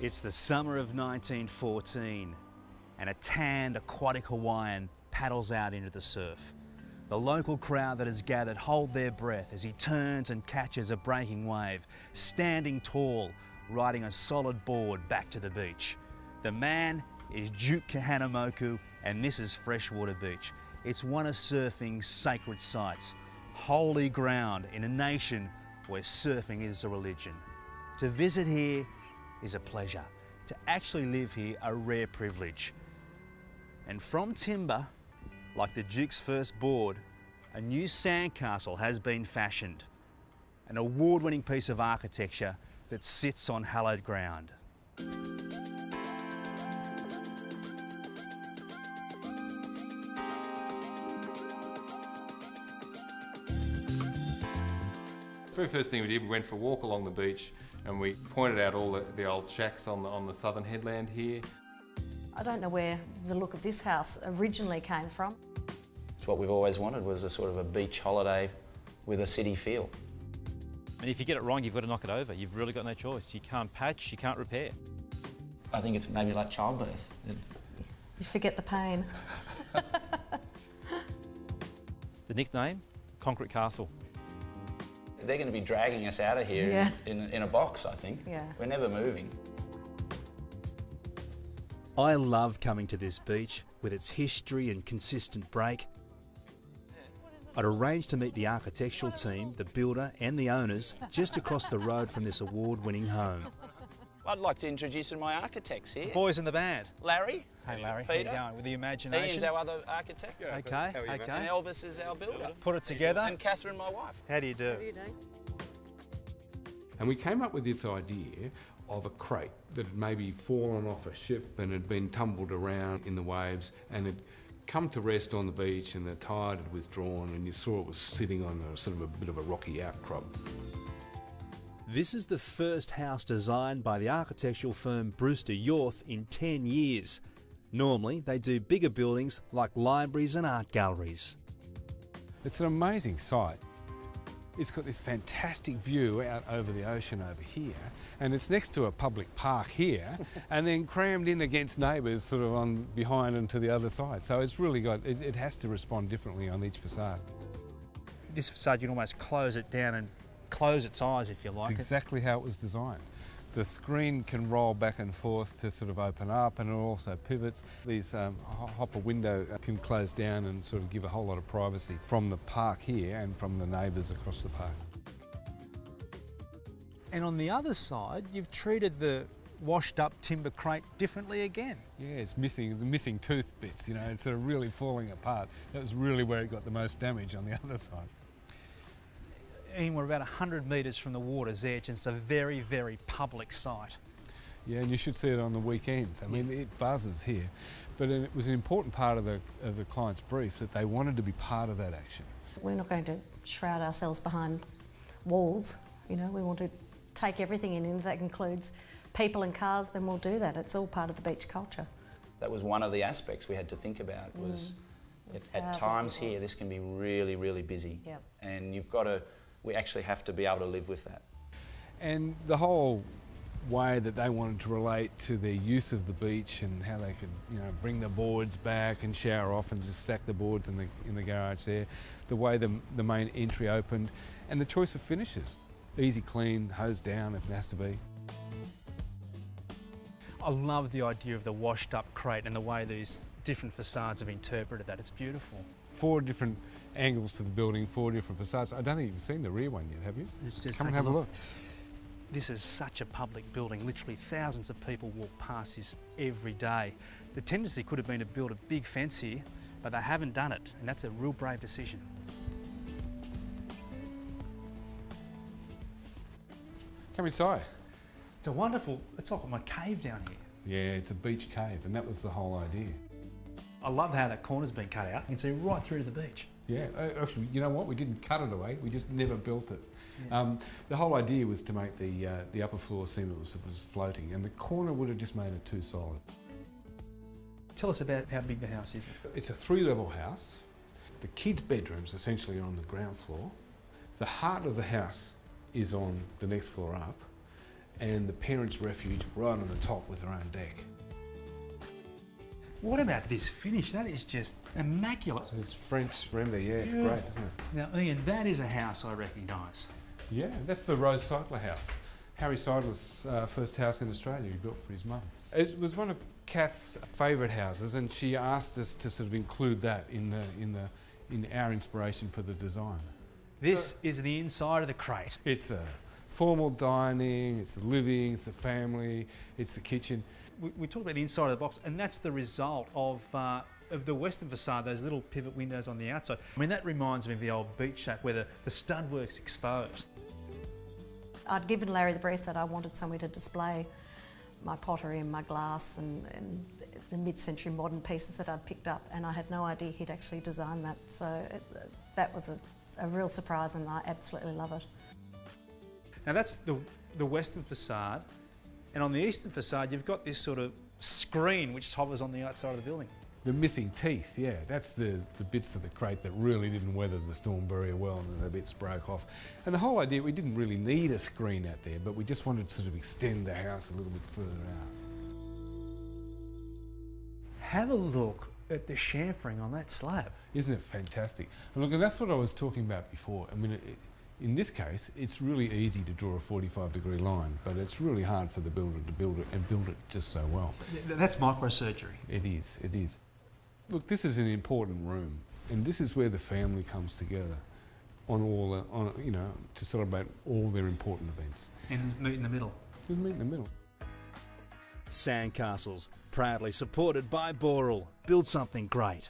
It's the summer of 1914 and a tanned aquatic Hawaiian paddles out into the surf. The local crowd that has gathered hold their breath as he turns and catches a breaking wave, standing tall, riding a solid board back to the beach. The man is Duke Kahanamoku, and this is Freshwater Beach. It's one of surfing's sacred sites, holy ground in a nation where surfing is a religion. To visit here is a pleasure. To actually live here, a rare privilege. And from timber, like the Duke's first board, a new sandcastle has been fashioned, an award-winning piece of architecture that sits on hallowed ground. The very first thing we did, we went for a walk along the beach and we pointed out all the old shacks on the southern headland here. I don't know where the look of this house originally came from. It's what we've always wanted, was a sort of a beach holiday with a city feel. And if you get it wrong, you've got to knock it over. You've really got no choice. You can't patch, you can't repair. I think it's maybe like childbirth. You forget the pain. The nickname, Concrete Castle. They're going to be dragging us out of here in a box, I think. Yeah. We're never moving. I love coming to this beach with its history and consistent break. I'd arranged to meet the architectural team, the builder and the owners just across the road from this award-winning home. I'd like to introduce you to my architects here. Boys in the band. Larry. Hey Larry, Peter. how you going? With the imagination? Ian's our other architect. Okay, okay. And Elvis is our builder. Put it together. And Catherine, my wife. How do you do? How do you do? And we came up with this idea of a crate that had maybe fallen off a ship and had been tumbled around in the waves and had come to rest on the beach, and the tide had withdrawn and you saw it was sitting on a sort of a bit of a rocky outcrop. This is the first house designed by the architectural firm Brewster Yorth in 10 years. Normally, they do bigger buildings like libraries and art galleries. It's an amazing site. It's got this fantastic view out over the ocean over here, and it's next to a public park here, and then crammed in against neighbours sort of on behind and to the other side. So it's really got, it has to respond differently on each facade. This facade, you can almost close it down and close its eyes if you like. It's exactly how it was designed. The screen can roll back and forth to sort of open up, and it also pivots. These hopper window can close down and sort of give a whole lot of privacy from the park here and from the neighbours across the park. And on the other side, you've treated the washed up timber crate differently again. Yeah, it's missing tooth bits, you know, it's sort of really falling apart. That was really where it got the most damage on the other side. Ian, we're about 100 metres from the water's edge, and it's a very, very public site. Yeah, and you should see it on the weekends. I mean, it buzzes here. But it was an important part of the client's brief that they wanted to be part of that action. We're not going to shroud ourselves behind walls. You know, we want to take everything in, and if that includes people and cars, then we'll do that. It's all part of the beach culture. That was one of the aspects we had to think about, was at times here this can be really, really busy. Yep. And we actually have to be able to live with that. And the whole way that they wanted to relate to their use of the beach and how they could, you know, bring the boards back and shower off and just stack the boards in the garage there, the way the main entry opened, and the choice of finishes. Easy clean, hose down if it has to be. I love the idea of the washed up crate and the way these different facades have interpreted that. It's beautiful. 4 different angles to the building, 4 different facades. I don't think you've seen the rear one yet, have you? Come and have a look. This is such a public building. Literally thousands of people walk past this every day. The tendency could have been to build a big fence here, but they haven't done it, and that's a real brave decision. Come inside. It's a wonderful, it's like my cave down here. Yeah, it's a beach cave, and that was the whole idea. I love how that corner's been cut out. You can see right through to the beach. Yeah, actually, you know what? We didn't cut it away. We just never built it. Yeah. The whole idea was to make the upper floor seem it was floating, and the corner would have just made it too solid. Tell us about how big the house is. It's a 3-level house. The kids' bedrooms essentially are on the ground floor. The heart of the house is on the next floor up, and the parents' refuge right on the top with their own deck. What about this finish? That is just immaculate. So it's French remedy, yeah, it's great, isn't it? Now, Ian, that is a house I recognise. Yeah, that's the Rose Seidler house. Harry Seidler's first house in Australia he built for his mum. It was one of Kath's favourite houses, and she asked us to sort of include that in our inspiration for the design. This is the inside of the crate. It's the formal dining, it's the living, it's the family, it's the kitchen. We talked about the inside of the box, and that's the result of the western facade, those little pivot windows on the outside. I mean, that reminds me of the old beach shack where the stud work's exposed. I'd given Larry the brief that I wanted somewhere to display my pottery and my glass and the mid-century modern pieces that I'd picked up, and I had no idea he'd actually designed that. So that was a real surprise, and I absolutely love it. Now that's the western facade, and on the eastern facade you've got this sort of screen which hovers on the outside of the building. The missing teeth, yeah, that's the bits of the crate that really didn't weather the storm very well, and the bits broke off. And the whole idea, we didn't really need a screen out there, but we just wanted to sort of extend the house a little bit further out. Have a look at the chamfering on that slab. Isn't it fantastic? And look, and that's what I was talking about before. I mean, in this case, it's really easy to draw a 45-degree line, but it's really hard for the builder to build it and build it just so well. That's microsurgery. It is, it is. Look, this is an important room, and this is where the family comes together to celebrate all their important events. And meet in the middle. We'll meet in the middle. Sandcastles, proudly supported by Boral. Build something great.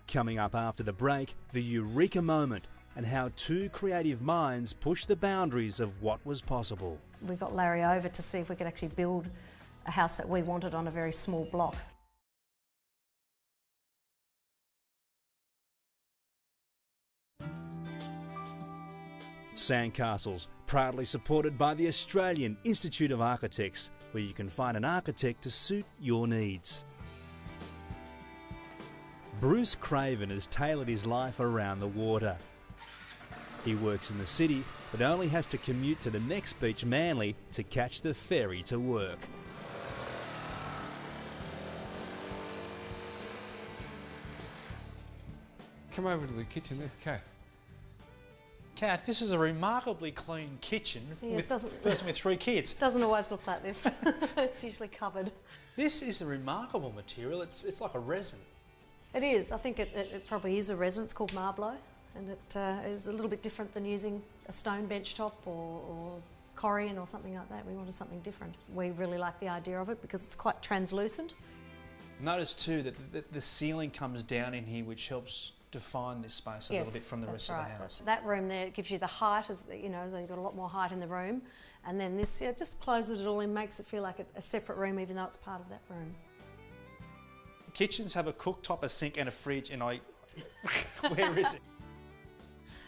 Coming up after the break, the eureka moment and how two creative minds push the boundaries of what was possible. We got Larry over to see if we could actually build a house that we wanted on a very small block. Sandcastles, proudly supported by the Australian Institute of Architects, where you can find an architect to suit your needs. Bruce Craven has tailored his life around the water. He works in the city, but only has to commute to the next beach, Manly, to catch the ferry to work. Come over to the kitchen, there's Kath. Kath, this is a remarkably clean kitchen with a person with 3 kids. It doesn't always look like this. It's usually covered. This is a remarkable material. It's like a resin. It is. I think it probably is a resin. It's called Marbleau, and it is a little bit different than using a stone bench top or Corian or something like that. We wanted something different. We really like the idea of it because it's quite translucent. Notice too that the ceiling comes down in here, which helps define this space a little bit from the rest of the house. That room there, it gives you the height, so you've got a lot more height in the room, and then this just closes it all in, makes it feel like a separate room even though it's part of that room. Kitchens have a cooktop, a sink and a fridge, and where is it?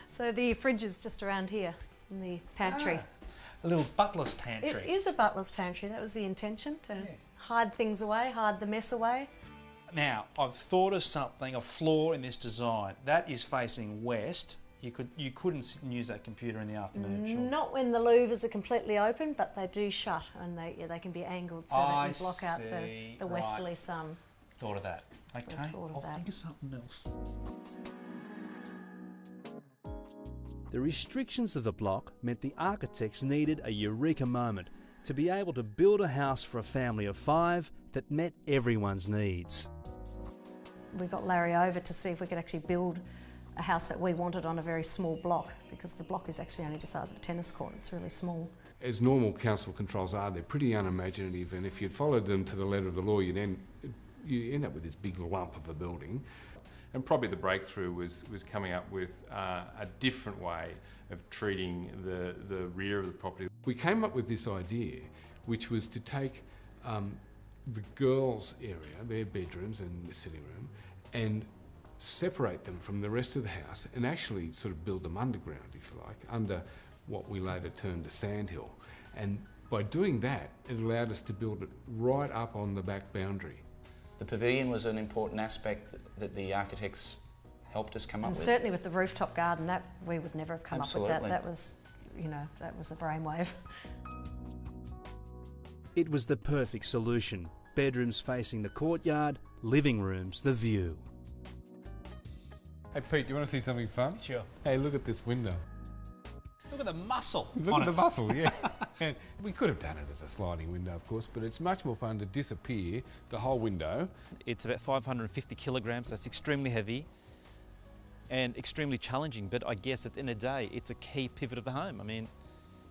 So the fridge is just around here in the pantry. A little butler's pantry. It is a butler's pantry. That was the intention, to hide things away, hide the mess away. Now, I've thought of something, a flaw in this design. That is facing west. You couldn't use that computer in the afternoon, sure. Not when the louvers are completely open, but they do shut, and they can be angled so that you block out the westerly sun. Thought of that. Okay, I'll think of something else. The restrictions of the block meant the architects needed a eureka moment to be able to build a house for a family of 5 that met everyone's needs. We got Larry over to see if we could actually build a house that we wanted on a very small block, because the block is actually only the size of a tennis court. It's really small. As normal council controls are, they're pretty unimaginative, and if you'd followed them to the letter of the law, you end up with this big lump of a building. And probably the breakthrough was coming up with a different way of treating the rear of the property. We came up with this idea, which was to take the girls' area, their bedrooms and the sitting room, and separate them from the rest of the house and actually sort of build them underground, if you like, under what we later termed a sandhill. And by doing that, it allowed us to build it right up on the back boundary. The pavilion was an important aspect that the architects helped us come up with. Certainly with the rooftop garden, that we would never have come Absolutely. up with that. That was, that was a brainwave. It was the perfect solution. Bedrooms facing the courtyard, living rooms the view. Hey Pete, do you want to see something fun? Sure. Hey, look at this window. Look at the muscle. Look on at the it. muscle, yeah. And we could have done it as a sliding window, of course, but it's much more fun to disappear the whole window. It's about 550 kilograms, that's extremely heavy and extremely challenging, but I guess at the end of the day, it's a key pivot of the home. I mean,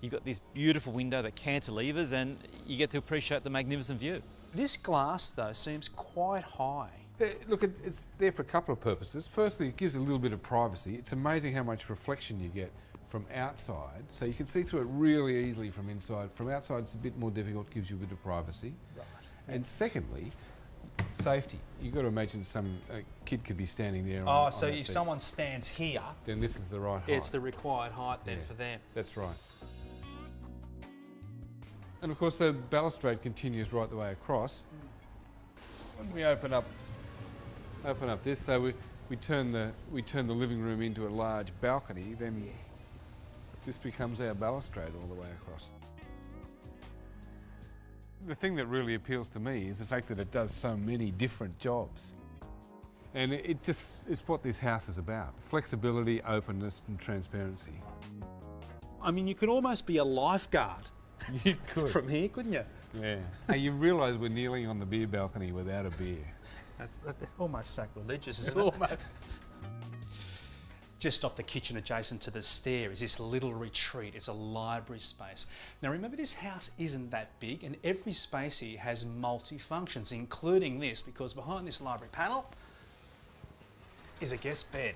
you've got this beautiful window that cantilevers and you get to appreciate the magnificent view. This glass, though, seems quite high. Look, it's there for a couple of purposes. Firstly, it gives a little bit of privacy. It's amazing how much reflection you get from outside, so you can see through it really easily from inside. From outside it's a bit more difficult, gives you a bit of privacy. Right. And secondly, safety. You've got to imagine some kid could be standing there. So if someone stands here, then this is the right height. It's the required height then for them. That's right. And of course the balustrade continues right the way across. When we open up this, so we turn the living room into a large balcony, then this becomes our balustrade all the way across. The thing that really appeals to me is the fact that it does so many different jobs. And it just is what this house is about. Flexibility, openness and transparency. I mean, you could almost be a lifeguard You could. from here, couldn't you? Yeah. Hey, you realise we're kneeling on the beer balcony without a beer. That's almost sacrilegious, isn't it? Almost. Just off the kitchen adjacent to the stair is this little retreat. It's a library space. Now remember, this house isn't that big and every space here has multi-functions, including this, because behind this library panel is a guest bed.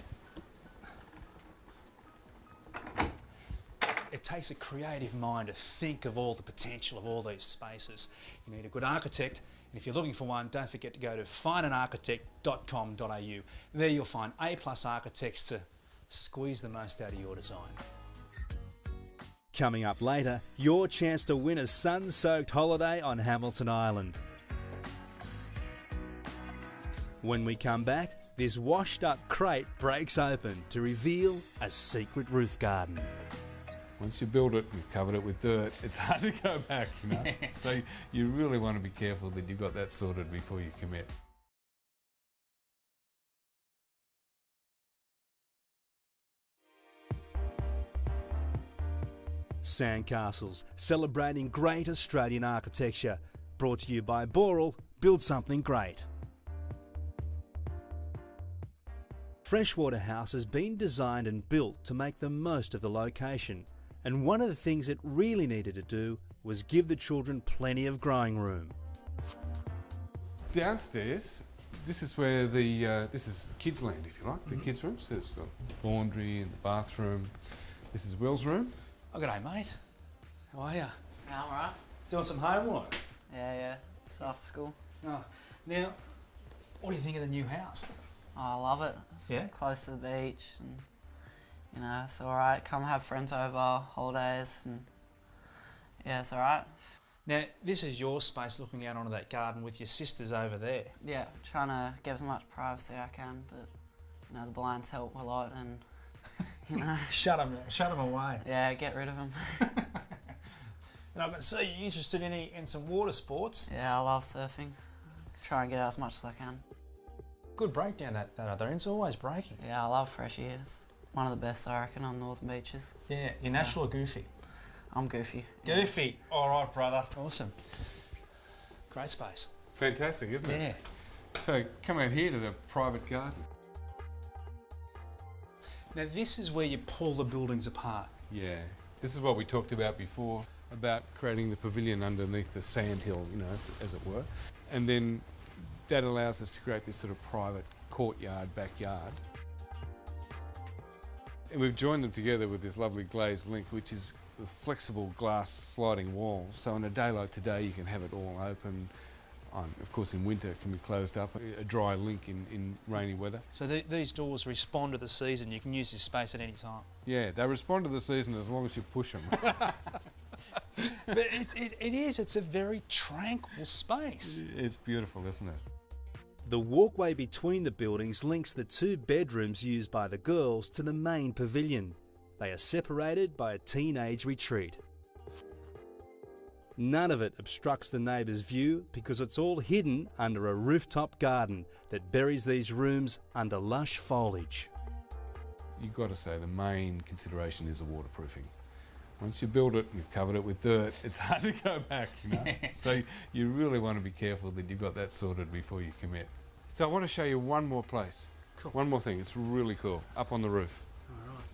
It takes a creative mind to think of all the potential of all these spaces. You need a good architect, and if you're looking for one, don't forget to go to findanarchitect.com.au. There you'll find A+ architects to squeeze the most out of your design. Coming up later, your chance to win a sun-soaked holiday on Hamilton Island. When we come back, this washed-up crate breaks open to reveal a secret roof garden. Once you build it, you've covered it with dirt, it's hard to go back, you know. So you really want to be careful that you've got that sorted before you commit. Sandcastles, celebrating great Australian architecture. Brought to you by Boral, build something great. Freshwater House has been designed and built to make the most of the location. And one of the things it really needed to do was give the children plenty of growing room. Downstairs, this is where this is the kids' land, if you like, the kids' rooms. There's the laundry and the bathroom. This is Will's room. Oh, g'day, mate. How are you? Yeah, I'm alright. Doing some homework? Yeah. Just after school. Oh. Now, what do you think of the new house? Oh, I love it. It's close to the beach and, you know, it's alright. Come have friends over, holidays, and yeah, it's alright. Now, this is your space looking out onto that garden with your sisters over there. Yeah, trying to get as much privacy I can, but, you know, the blinds help a lot and, you know. Shut them away. Yeah, get rid of them. And I can see you're interested in some water sports. Yeah, I love surfing. Try and get out as much as I can. Good breakdown that other end's always breaking. Yeah, I love Freshie. It's one of the best, I reckon, on northern beaches. Yeah, you're natural or goofy? I'm goofy. Goofy. Yeah. All right, brother. Awesome. Great space. Fantastic, isn't it? Yeah. So come out here to the private garden. Now this is where you pull the buildings apart. Yeah. This is what we talked about before, about creating the pavilion underneath the sandhill, you know, as it were. And then that allows us to create this sort of private courtyard, backyard. And we've joined them together with this lovely glazed link, which is a flexible glass sliding wall. So on a day like today, you can have it all open. Of course, in winter, it can be closed up, a dry link in rainy weather. So these doors respond to the season. You can use this space at any time. Yeah, they respond to the season as long as you push them. But it's a very tranquil space. It's beautiful, isn't it? The walkway between the buildings links the two bedrooms used by the girls to the main pavilion. They are separated by a teenage retreat. None of it obstructs the neighbour's view because it's all hidden under a rooftop garden that buries these rooms under lush foliage. You've got to say the main consideration is the waterproofing. Once you build it and you've covered it with dirt, it's hard to go back, you know. So you really want to be careful that you've got that sorted before you commit. So I want to show you one more place. Cool. One more thing, it's really cool, up on the roof. All right.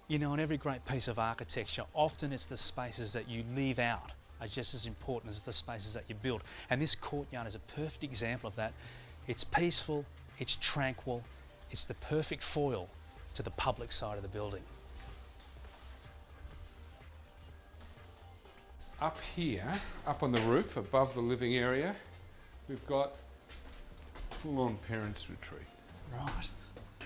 You know, in every great piece of architecture, often it's the spaces that you leave out are just as important as the spaces that you build. And this courtyard is a perfect example of that. It's peaceful, it's tranquil, it's the perfect foil to the public side of the building. Up here, up on the roof, above the living area, we've got full-on parents' retreat. Right.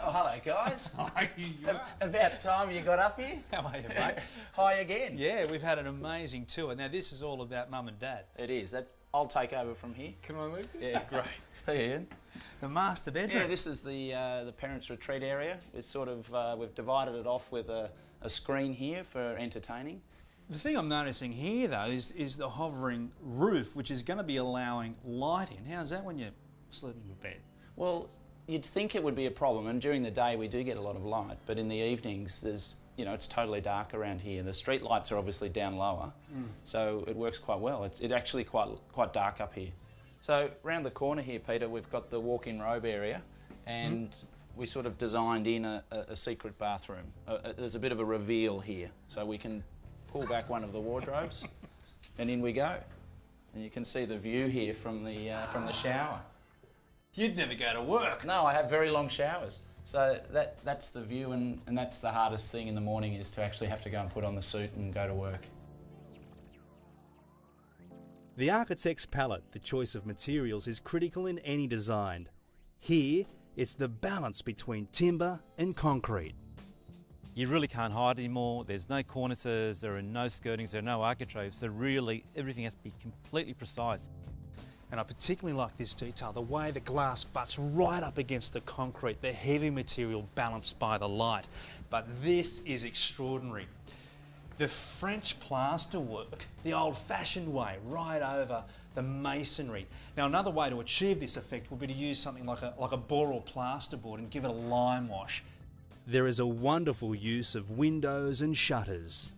Oh, hello, guys. Hi, you are. About time you got up here. How are you, mate? Hi again. Yeah, we've had an amazing tour. Now, this is all about Mum and Dad. It is. I'll take over from here. Can I leave you? Yeah, great. See you, Ian. The master bedroom. Yeah, this is the parents' retreat area. It's sort of we've divided it off with a screen here for entertaining. The thing I'm noticing here, though, is the hovering roof, which is going to be allowing light in. How's that when you're sleeping in bed? Well, you'd think it would be a problem, and during the day we do get a lot of light, but in the evenings there's, you know, it's totally dark around here. The street lights are obviously down lower, so it works quite well. It's actually quite dark up here. So round the corner here, Peter, we've got the walk-in robe area, and we sort of designed in a secret bathroom. There's a bit of a reveal here, so we can pull back one of the wardrobes, and in we go. And you can see the view here from the shower. You'd never go to work. No, I have very long showers. So that's the view, and that's the hardest thing in the morning, is to actually have to go and put on the suit and go to work. The architect's palette, the choice of materials, is critical in any design. Here, it's the balance between timber and concrete. You really can't hide anymore. There's no cornices, there are no skirtings, there are no architraves. So really, everything has to be completely precise. And I particularly like this detail, the way the glass butts right up against the concrete, the heavy material balanced by the light. But this is extraordinary. The French plaster work, the old-fashioned way, right over the masonry. Now, another way to achieve this effect would be to use something like a boral plasterboard and give it a lime wash. There is a wonderful use of windows and shutters.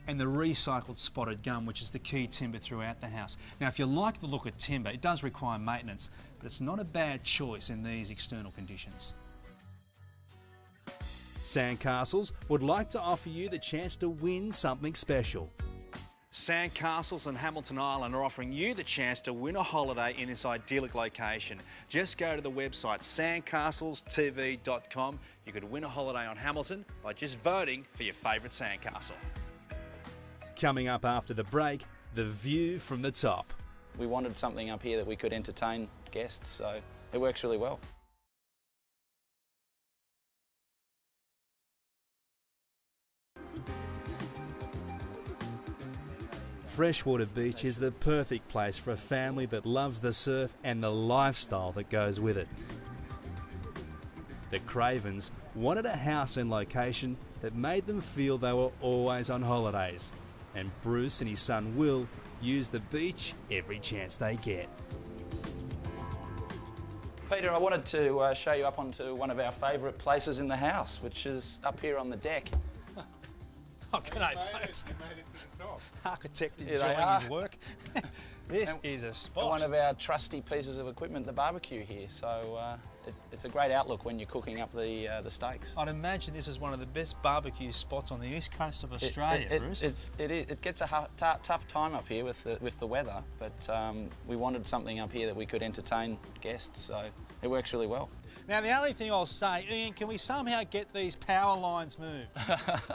And the recycled spotted gum, which is the key timber throughout the house. Now, if you like the look of timber, it does require maintenance, but it's not a bad choice in these external conditions. Sandcastles would like to offer you the chance to win something special. Sandcastles and Hamilton Island are offering you the chance to win a holiday in this idyllic location. Just go to the website sandcastlestv.com. You could win a holiday on Hamilton by just voting for your favourite sandcastle. Coming up after the break, the view from the top. We wanted something up here that we could entertain guests, so it works really well. Freshwater Beach is the perfect place for a family that loves the surf and the lifestyle that goes with it. The Cravens wanted a house and location that made them feel they were always on holidays, and Bruce and his son Will use the beach every chance they get. Peter, I wanted to show you up onto one of our favourite places in the house, which is up here on the deck. Oh, g'day, folks. You made it to the top. Architect Here they enjoying are. his work. This is a spot. One of our trusty pieces of equipment, the barbecue here. So it's a great outlook when you're cooking up the steaks. I'd imagine this is one of the best barbecue spots on the east coast of Australia, Bruce. It gets a tough time up here with the weather, but we wanted something up here that we could entertain guests, so it works really well. Now, the only thing I'll say, Ian, can we somehow get these power lines moved?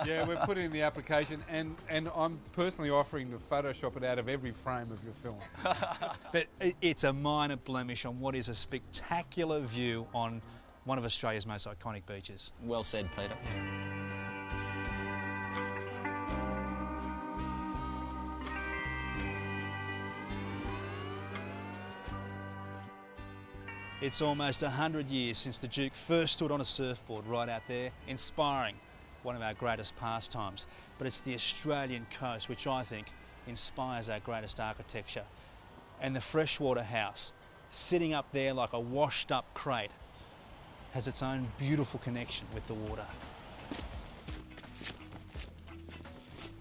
Yeah, we're putting in the application, and I'm personally offering to Photoshop it out of every frame of your film. But it's a minor blemish on what is a spectacular view on one of Australia's most iconic beaches. Well said, Peter. It's almost 100 years since the Duke first stood on a surfboard right out there, inspiring one of our greatest pastimes, but it's the Australian coast which I think inspires our greatest architecture. And the Freshwater house, sitting up there like a washed up crate, has its own beautiful connection with the water.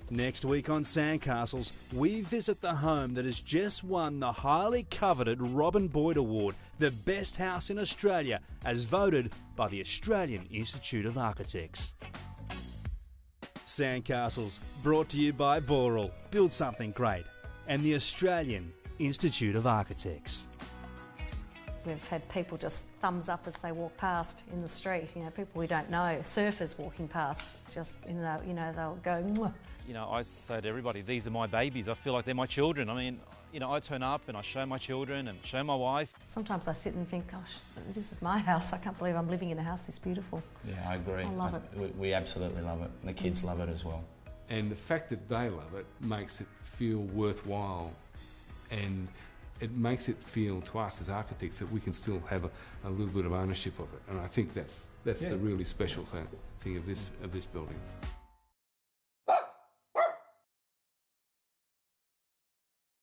Next week on Sandcastles, we visit the home that has just won the highly coveted Robin Boyd Award, the best house in Australia, as voted by the Australian Institute of Architects. Sandcastles, brought to you by Boral, Build Something Great, and the Australian Institute of Architects. We've had people just thumbs up as they walk past in the street, you know, people we don't know, surfers walking past, just, you know, they'll go, mwah. You know, I say to everybody, these are my babies. I feel like they're my children. I mean, you know, I turn up and I show my children and show my wife. Sometimes I sit and think, gosh, this is my house. I can't believe I'm living in a house this beautiful. Yeah, I agree. I love it. We absolutely love it. And the kids love it as well. And the fact that they love it makes it feel worthwhile, and it makes it feel to us as architects that we can still have a little bit of ownership of it. And I think that's the really special thing of this building.